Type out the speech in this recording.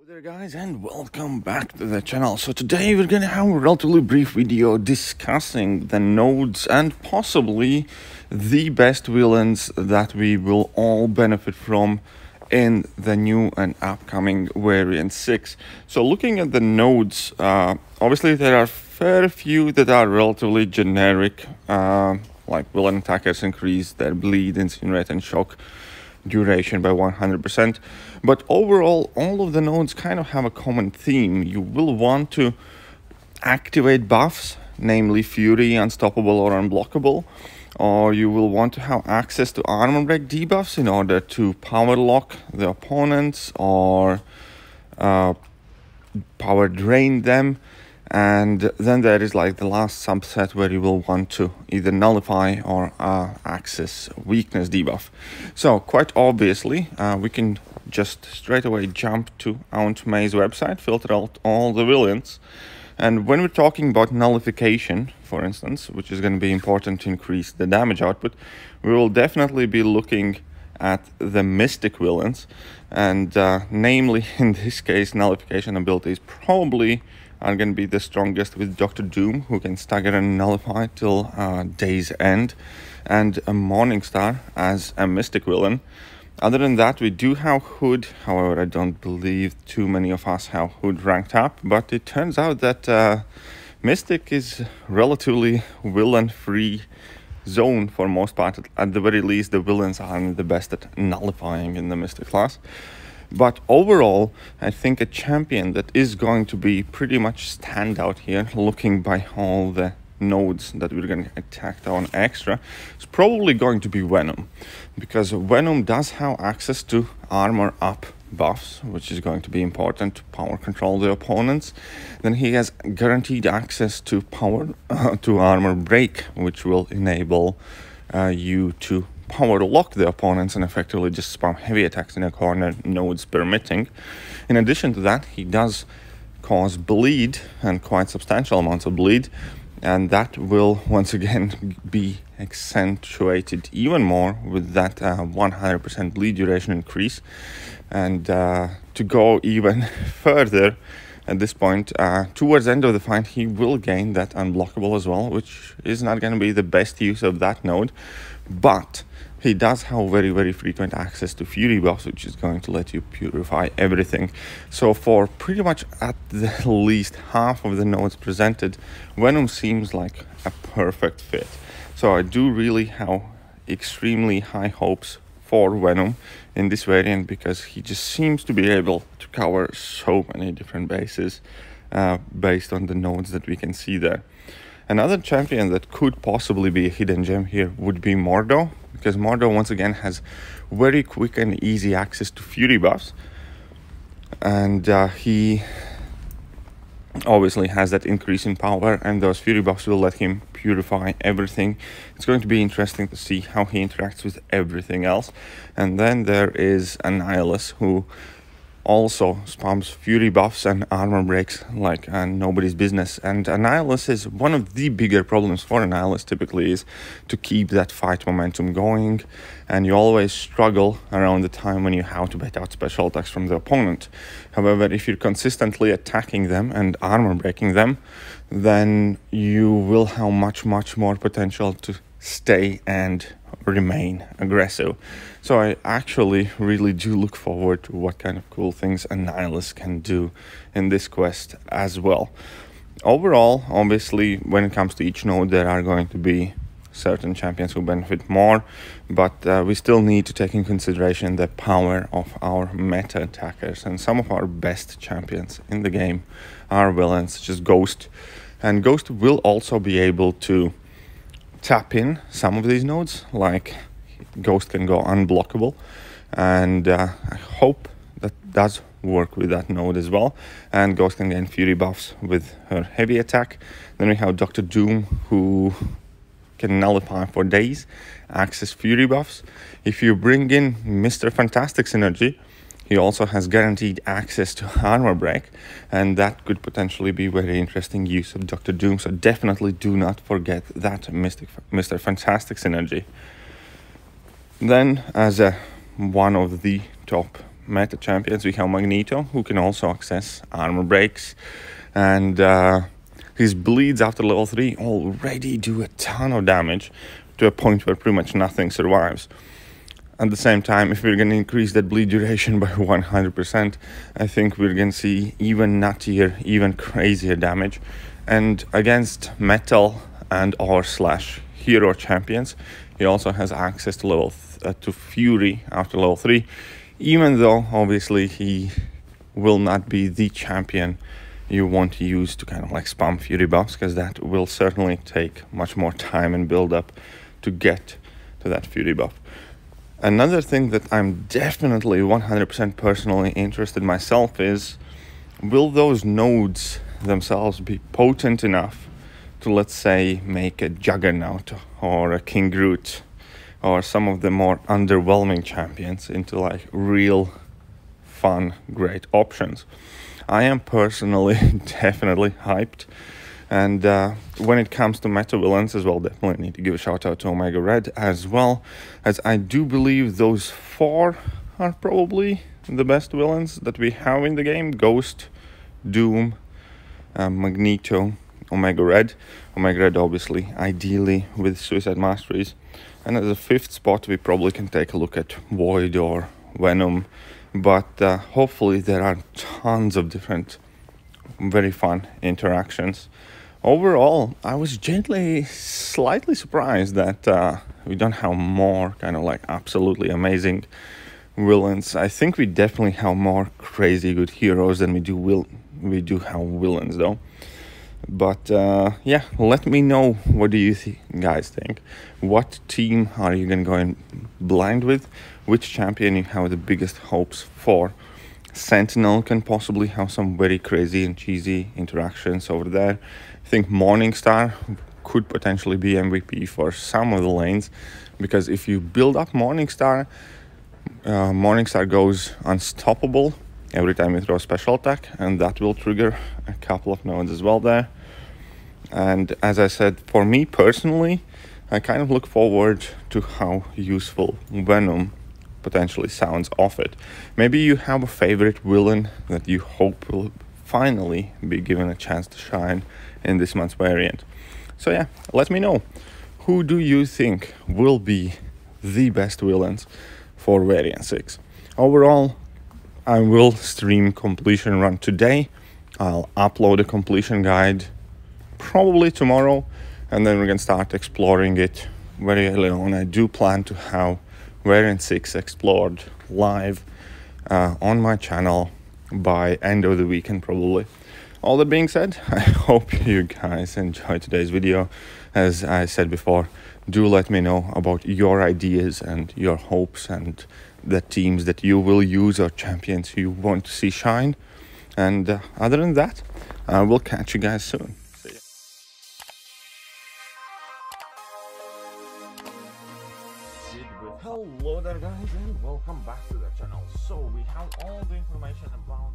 Hello there guys, and welcome back to the channel. So today we're gonna have a relatively brief video discussing the nodes and possibly the best villains that we will all benefit from in the new and upcoming variant 6. So looking at the nodes, obviously there are fair few that are relatively generic, like villain attackers increase their bleed, incinerate and shock duration by 100%, but overall all of the nodes kind of have a common theme. You will want to activate buffs, namely Fury, Unstoppable or Unblockable, or you will want to have access to armor break debuffs in order to power lock the opponents or power drain them. And then there is like the last subset where you will want to either nullify or access weakness debuff. So quite obviously, we can just straight away jump to Amaze website, filter out all the villains. And when we're talking about nullification, for instance, which is going to be important to increase the damage output, we will definitely be looking at the mystic villains. And namely, in this case, nullification abilities probably are going to be the strongest with Dr. Doom, who can stagger and nullify till day's end, and a Morningstar as a mystic villain. Other than that, we do have Hood. However, I don't believe too many of us have Hood ranked up, but it turns out that Mystic is relatively villain-free zone for most part. At the very least, the villains aren't the best at nullifying in the Mystic class. But overall, I think a champion that is going to be pretty much standout here, looking by all the nodes that we're going to attack on extra, is probably going to be Venom. Because Venom does have access to armor up buffs, which is going to be important to power control the opponents. Then he has guaranteed access to power to armor break, which will enable you to power lock the opponents and effectively just spam heavy attacks in a corner, nodes permitting. In addition to that, he does cause bleed, and quite substantial amounts of bleed, and that will once again be accentuated even more with that 100% bleed duration increase. And to go even further at this point, towards the end of the fight, he will gain that unblockable as well, which is not going to be the best use of that node, but he does have very frequent access to Fury buffs, which is going to let you purify everything. So for pretty much at the least half of the nodes presented, Venom seems like a perfect fit. So I do really have extremely high hopes for Venom in this variant, because he just seems to be able to cover so many different bases based on the nodes that we can see there. Another champion that could possibly be a hidden gem here would be Mordo, because Mordo once again has very quick and easy access to Fury buffs, and he obviously has that increase in power, and those Fury buffs will let him purify everything. It's going to be interesting to see how he interacts with everything else. And then there is Annihilus, who also spams Fury buffs and armor breaks like nobody's business. And Annihilus is one of the bigger problems for Annihilus typically is to keep that fight momentum going, and you always struggle around the time when you have to bait out special attacks from the opponent. However, if you're consistently attacking them and armor breaking them, then you will have much more potential to stay and remain aggressive. So I actually really do look forward to what kind of cool things Annihilus can do in this quest as well. Overall, obviously, when it comes to each node, there are going to be certain champions who benefit more, but we still need to take in consideration the power of our meta attackers, and some of our best champions in the game are villains such as Ghost, and Ghost will also be able to tap in some of these nodes, like Ghost can go unblockable, and I hope that does work with that node as well. And Ghost can gain Fury buffs with her heavy attack. Then we have Dr. Doom, who can nullify for days, access Fury buffs. If you bring in Mr. Fantastic synergy, he also has guaranteed access to armor break, and that could potentially be very interesting use of Dr. Doom. So definitely do not forget that Mr. Fantastic synergy. Then, as one of the top meta champions, we have Magneto, who can also access armor breaks, and his bleeds after level 3 already do a ton of damage to a point where pretty much nothing survives. At the same time, if we're going to increase that bleed duration by 100%, I think we're going to see even nuttier, even crazier damage. And against metal and or / hero champions, he also has access to to Fury after level 3, even though obviously he will not be the champion you want to use to kind of like spam Fury buffs, because that will certainly take much more time and build up to get to that Fury buff. Another thing that I'm definitely 100% personally interested myself is, will those nodes themselves be potent enough to, let's say, make a Juggernaut or a King Groot or some of the more underwhelming champions into like real fun, great options? I am personally definitely hyped. And when it comes to meta villains as well, definitely need to give a shout out to Omega Red as well, as I do believe those 4 are probably the best villains that we have in the game: Ghost, Doom, Magneto, Omega Red. Omega Red obviously ideally with Suicide Masteries, and as a 5th spot we probably can take a look at Void or Venom, but hopefully there are tons of different very fun interactions. Overall, I was slightly surprised that we don't have more kind of like absolutely amazing villains. I think we definitely have more crazy good heroes than we do have villains though. But yeah, let me know, what do you guys think? What team are you gonna go in blind with? Which champion you have the biggest hopes for? Sentinel can possibly have some very crazy and cheesy interactions over there. I think Morningstar could potentially be MVP for some of the lanes, because if you build up Morningstar, Morningstar goes unstoppable every time you throw a special attack, and that will trigger a couple of nodes as well there. And as I said, for me personally, I kind of look forward to how useful Venom potentially sounds off it. Maybe you have a favorite villain that you hope will finally be given a chance to shine in this month's variant. So yeah, let me know, who do you think will be the best villains for variant 6? Overall, I will stream completion run today. I'll upload a completion guide probably tomorrow, and then we can start exploring it very early on. I do plan to have variant 6 explored live on my channel by end of the weekend probably. All that being said, I hope you guys enjoyed today's video. As I said before, do let me know about your ideas and your hopes and the teams that you will use or champions you want to see shine. And other than that, I will catch you guys soon. Hello there guys, and welcome back to the channel. So we have all the information about